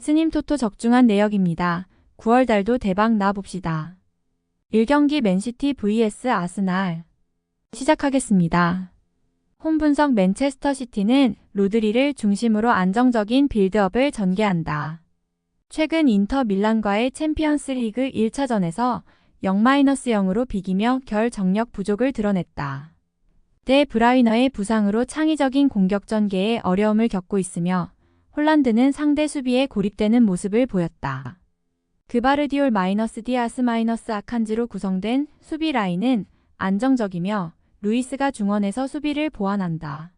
스님 토토 적중한 내역입니다. 9월 달도 대박 나 봅시다. 1경기 맨시티 vs 아스날 시작하겠습니다. 홈 분석 맨체스터 시티는 로드리를 중심으로 안정적인 빌드업을 전개한다. 최근 인터 밀란과의 챔피언스 리그 1차전에서 0-0으로 비기며 결정력 부족을 드러냈다. 데 브라이너의 부상으로 창의적인 공격 전개에 어려움을 겪고 있으며 홀란드는 상대 수비에 고립되는 모습을 보였다. 그바르디올 디아스 아칸지로 구성된 수비 라인은 안정적이며 루이스가 중원에서 수비를 보완한다.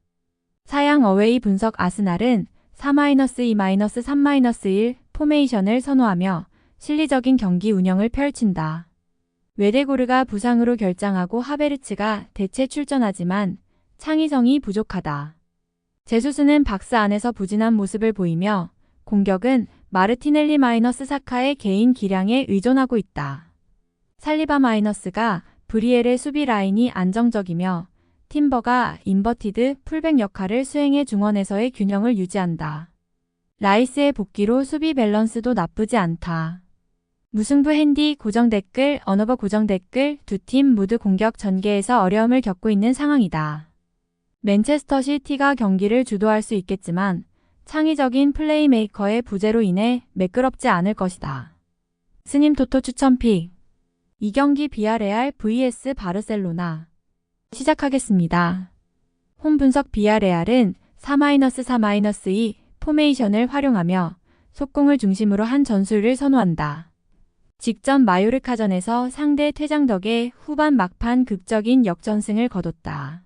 사양 어웨이 분석 아스날은 4-2-3-1 포메이션을 선호하며 실리적인 경기 운영을 펼친다. 웨데고르가 부상으로 결장하고 하베르츠가 대체 출전하지만 창의성이 부족하다. 제수스는 박스 안에서 부진한 모습을 보이며 공격은 마르티넬리 사카의 개인 기량에 의존하고 있다. 살리바 가 브리엘의 수비 라인이 안정적이며 팀버가 인버티드 풀백 역할을 수행해 중원에서의 균형을 유지한다. 라이스의 복귀로 수비 밸런스도 나쁘지 않다. 무승부 핸디 고정 댓글 언어버 고정 댓글 두 팀 모두 공격 전개에서 어려움을 겪고 있는 상황이다. 맨체스터 시티가 경기를 주도할 수 있겠지만 창의적인 플레이메이커의 부재로 인해 매끄럽지 않을 것이다. 스님 토토 추천픽 2경기 비아레알 vs 바르셀로나 시작하겠습니다. 홈 분석 비아레알은 4-3-2 포메이션을 활용하며 속공을 중심으로 한 전술을 선호한다. 직전 마요르카전에서 상대 퇴장 덕에 후반 막판 극적인 역전승을 거뒀다.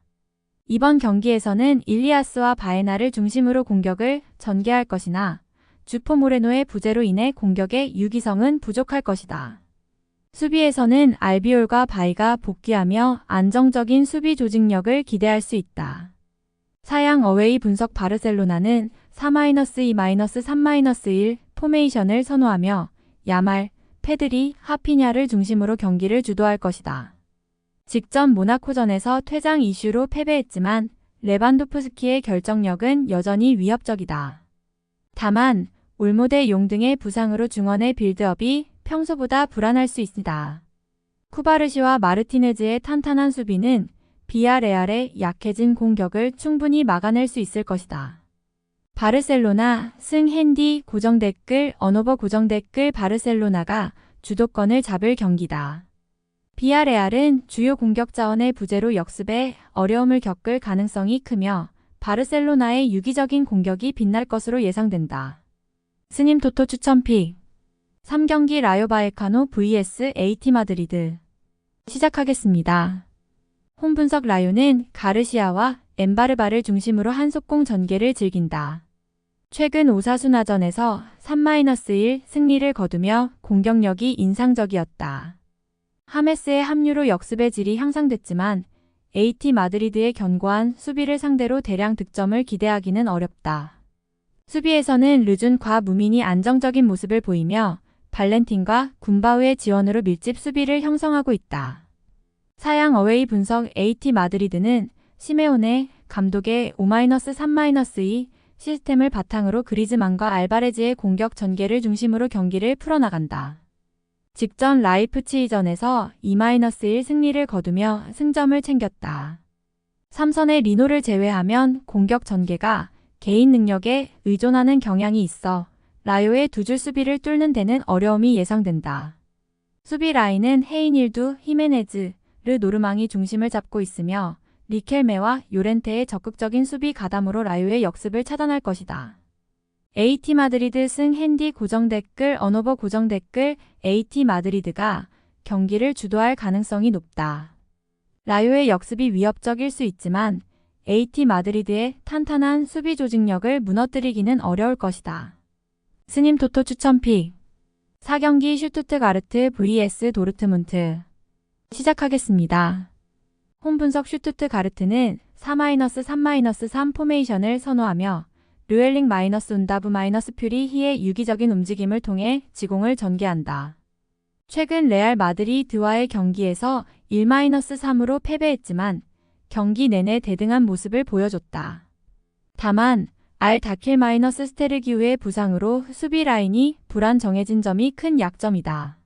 이번 경기에서는 일리아스와 바에나를 중심으로 공격을 전개할 것이나 주포 모레노의 부재로 인해 공격의 유기성은 부족할 것이다. 수비에서는 알비올과 바이가 복귀하며 안정적인 수비 조직력을 기대할 수 있다. 사양 어웨이 분석 바르셀로나는 4-2-3-1 포메이션을 선호하며 야말, 페드리, 하피냐를 중심으로 경기를 주도할 것이다. 직전 모나코전에서 퇴장 이슈로 패배했지만 레반도프스키의 결정력은 여전히 위협적이다. 다만 올모데 용 등의 부상으로 중원의 빌드업이 평소보다 불안할 수 있다. 쿠바르시와 마르티네즈의 탄탄한 수비는 비아레알의 약해진 공격을 충분히 막아낼 수 있을 것이다. 바르셀로나 승 핸디 고정 댓글 언어버 고정 댓글 바르셀로나가 주도권을 잡을 경기다. 비아레알은 주요 공격 자원의 부재로 역습에 어려움을 겪을 가능성이 크며 바르셀로나의 유기적인 공격이 빛날 것으로 예상된다. 스님 토토 추천픽 3경기 라요 바에카노 vs AT 마드리드 시작하겠습니다. 홈 분석 라요는 가르시아와 엠바르바를 중심으로 한 속공 전개를 즐긴다. 최근 오사수나전에서 3-1 승리를 거두며 공격력이 인상적이었다. 하메스의 합류로 역습의 질이 향상됐지만 AT 마드리드의 견고한 수비를 상대로 대량 득점을 기대하기는 어렵다. 수비에서는 르준과 무민이 안정적인 모습을 보이며 발렌틴과 군바우의 지원으로 밀집 수비를 형성하고 있다. 사양 어웨이 분석 AT 마드리드는 시메오네 감독의 5-3-2 시스템을 바탕으로 그리즈만과 알바레즈의 공격 전개를 중심으로 경기를 풀어나간다. 직전 라이프치히전에서 2-1 승리를 거두며 승점을 챙겼다. 3선의 리노를 제외하면 공격 전개가 개인 능력에 의존하는 경향이 있어 라요의 두 줄 수비를 뚫는 데는 어려움이 예상된다. 수비 라인은 헤이닐두, 히메네즈, 르 노르망이 중심을 잡고 있으며 리켈메와 요렌테의 적극적인 수비 가담으로 라요의 역습을 차단할 것이다. AT 마드리드 승 핸디 고정 댓글 언어버 고정 댓글 AT 마드리드가 경기를 주도할 가능성이 높다. 라요의 역습이 위협적일 수 있지만 AT 마드리드의 탄탄한 수비 조직력을 무너뜨리기는 어려울 것이다. 스님 토토 추천픽 4경기 슈투트가르트 vs 도르트문트 시작하겠습니다. 홈 분석 슈투트가르트는 4-3-3 포메이션을 선호하며 르웰링 운다브 퓨리 히의 유기적인 움직임을 통해 지공을 전개한다. 최근 레알 마드리드와의 경기에서 1-3으로 패배했지만 경기 내내 대등한 모습을 보여줬다. 다만 다킬-스테르기우의 부상으로 수비 라인이 불안정해진 점이 큰 약점이다.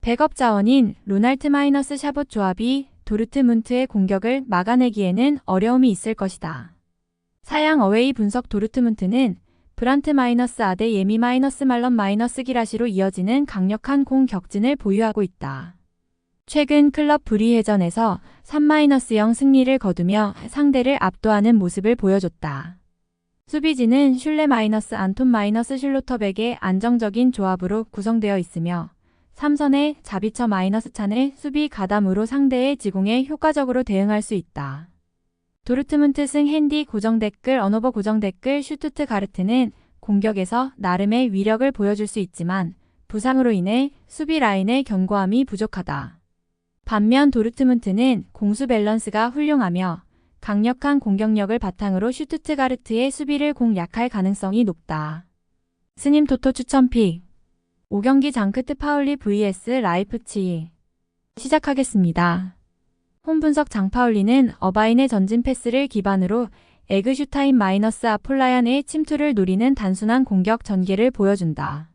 백업 자원인 루날트-샤봇 조합이 도르트문트의 공격을 막아내기에는 어려움이 있을 것이다. 사양 어웨이 분석 도르트문트는 브란트-아데 예미-말런-기라시로 이어지는 강력한 공격진을 보유하고 있다. 최근 클럽 브리헤전에서 3-0 승리를 거두며 상대를 압도하는 모습을 보여줬다. 수비진은 슐레-안톤-슐로터백의 안정적인 조합으로 구성되어 있으며 삼선의 자비처-찬의 수비 가담으로 상대의 지공에 효과적으로 대응할 수 있다. 도르트문트 승 핸디 언어버 슈투트가르트는 공격에서 나름의 위력을 보여줄 수 있지만 부상으로 인해 수비 라인의 견고함이 부족하다. 반면 도르트문트는 공수 밸런스가 훌륭하며 강력한 공격력을 바탕으로 슈투트가르트의 수비를 공략할 가능성이 높다. 스님 토토 추천픽 5경기 장크트 파울리 vs 라이프치히 시작하겠습니다. 홈분석 장파울리는 어바인의 전진 패스를 기반으로 에그슈타인 아폴라얀의 침투를 노리는 단순한 공격 전개를 보여준다.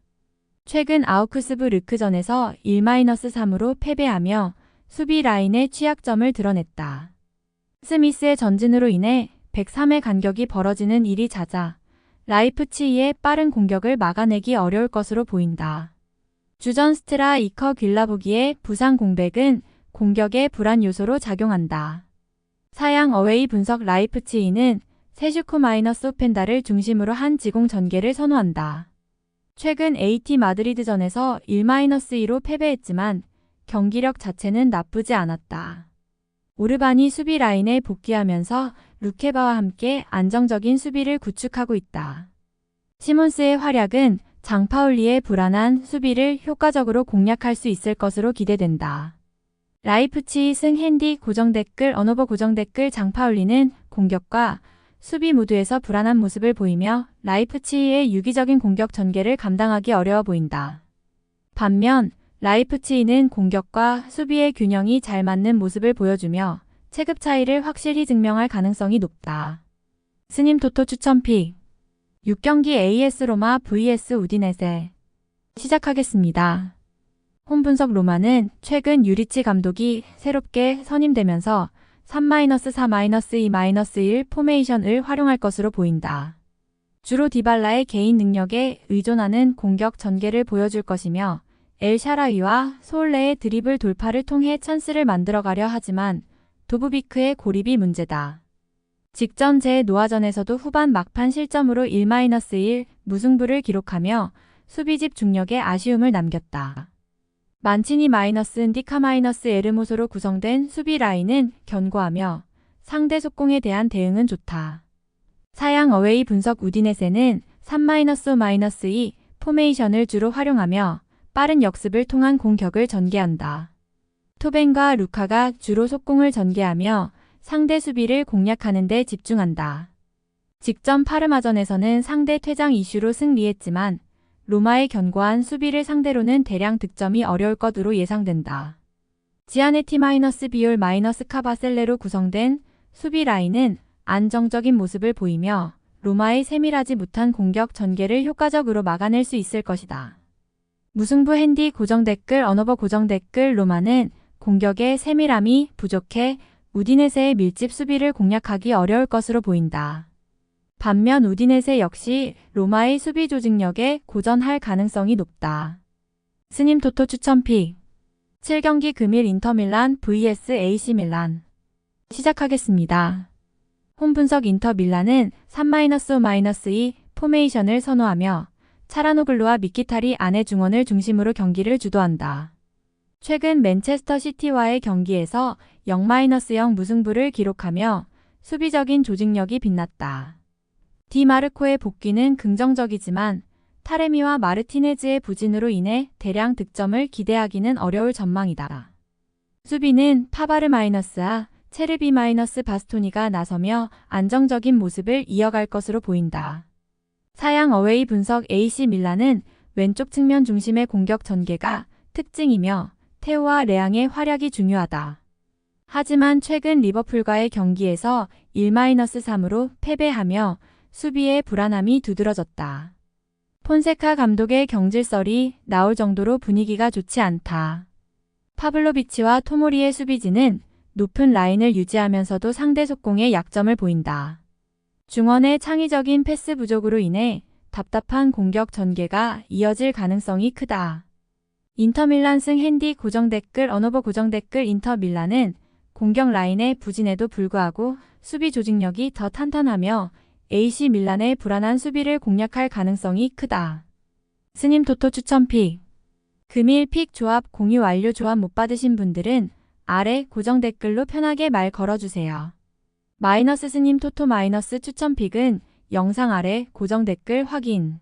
최근 아우크스부 르크전에서 1-3으로 패배하며 수비 라인의 취약점을 드러냈다. 스미스의 전진으로 인해 103의 간격이 벌어지는 일이 잦아 라이프치히의 빠른 공격을 막아내기 어려울 것으로 보인다. 주전 스트라 이커 길라보기의 부상 공백은 공격의 불안 요소로 작용한다. 사양 어웨이 분석 라이프치히는 세슈코-오펜다를 중심으로 한 지공 전개를 선호한다. 최근 AT 마드리드전에서 1-2로 패배했지만 경기력 자체는 나쁘지 않았다. 오르반이 수비 라인에 복귀하면서 루케바와 함께 안정적인 수비를 구축하고 있다. 시몬스의 활약은 장파울리의 불안한 수비를 효과적으로 공략할 수 있을 것으로 기대된다. 라이프치히 승 핸디 언어버 장파울리는 공격과 수비 모두에서 불안한 모습을 보이며 라이프치히의 유기적인 공격 전개를 감당하기 어려워 보인다. 반면 라이프치히는 공격과 수비의 균형이 잘 맞는 모습을 보여주며 체급 차이를 확실히 증명할 가능성이 높다. 스님 토토 추천픽 6경기 AS 로마 vs 우디네세 시작하겠습니다. 홈분석 로마는 최근 유리치 감독이 새롭게 선임되면서 3-4-2-1 포메이션을 활용할 것으로 보인다. 주로 디발라의 개인 능력에 의존하는 공격 전개를 보여줄 것이며 엘 샤라위와 소울레의 드리블 돌파를 통해 찬스를 만들어가려 하지만 도브비크의 고립이 문제다. 직전 제 노아전에서도 후반 막판 실점으로 1-1 무승부를 기록하며 수비 집중력에 아쉬움을 남겼다. 만치니 -인디카 -에르모소로 구성된 수비 라인은 견고하며 상대 속공에 대한 대응은 좋다. 사양 어웨이 분석 우디네세는 3-5-2 포메이션을 주로 활용하며 빠른 역습을 통한 공격을 전개한다. 토벤과 루카가 주로 속공을 전개하며 상대 수비를 공략하는 데 집중한다. 직전 파르마전에서는 상대 퇴장 이슈로 승리했지만 로마의 견고한 수비를 상대로는 대량 득점이 어려울 것으로 예상된다. 지아네티-비올 -카바셀레로 구성된 수비 라인은 안정적인 모습을 보이며 로마의 세밀하지 못한 공격 전개를 효과적으로 막아낼 수 있을 것이다. 무승부 핸디 언어버 로마는 공격의 세밀함이 부족해 우디네세의 밀집 수비를 공략하기 어려울 것으로 보인다. 반면 우디네세 역시 로마의 수비 조직력에 고전할 가능성이 높다. 스님 토토 추천픽 7경기 금일 인터밀란 vs AC밀란 시작하겠습니다. 홈분석 인터밀란은 3-5-2 포메이션을 선호하며 차라노글루와 미키타리 안의 중원을 중심으로 경기를 주도한다. 최근 맨체스터 시티와의 경기에서 0-0 무승부를 기록하며 수비적인 조직력이 빛났다. 디마르코의 복귀는 긍정적이지만 타레미와 마르티네즈의 부진으로 인해 대량 득점을 기대하기는 어려울 전망이다. 수비는 파바르 체르비 바스토니가 나서며 안정적인 모습을 이어갈 것으로 보인다. 사양 어웨이 분석 AC 밀란은 왼쪽 측면 중심의 공격 전개가 특징이며 테오와 레앙의 활약이 중요하다. 하지만 최근 리버풀과의 경기에서 1-3으로 패배하며 수비의 불안함이 두드러졌다. 폰세카 감독의 경질설이 나올 정도로 분위기가 좋지 않다. 파블로비치와 토모리의 수비진은 높은 라인을 유지하면서도 상대 속공에 약점을 보인다. 중원의 창의적인 패스 부족으로 인해 답답한 공격 전개가 이어질 가능성이 크다. 인터밀란 승 핸디 고정댓글 언어버 고정댓글 인터밀란은 공격 라인의 부진에도 불구하고 수비 조직력이 더 탄탄하며 AC 밀란의 불안한 수비를 공략할 가능성이 크다. 스님 토토 추천 픽. 금일 픽 조합 공유 완료. 조합 못 받으신 분들은 아래 고정 댓글로 편하게 말 걸어주세요. 마이너스 스님 토토 마이너스 추천 픽은 영상 아래 고정 댓글 확인.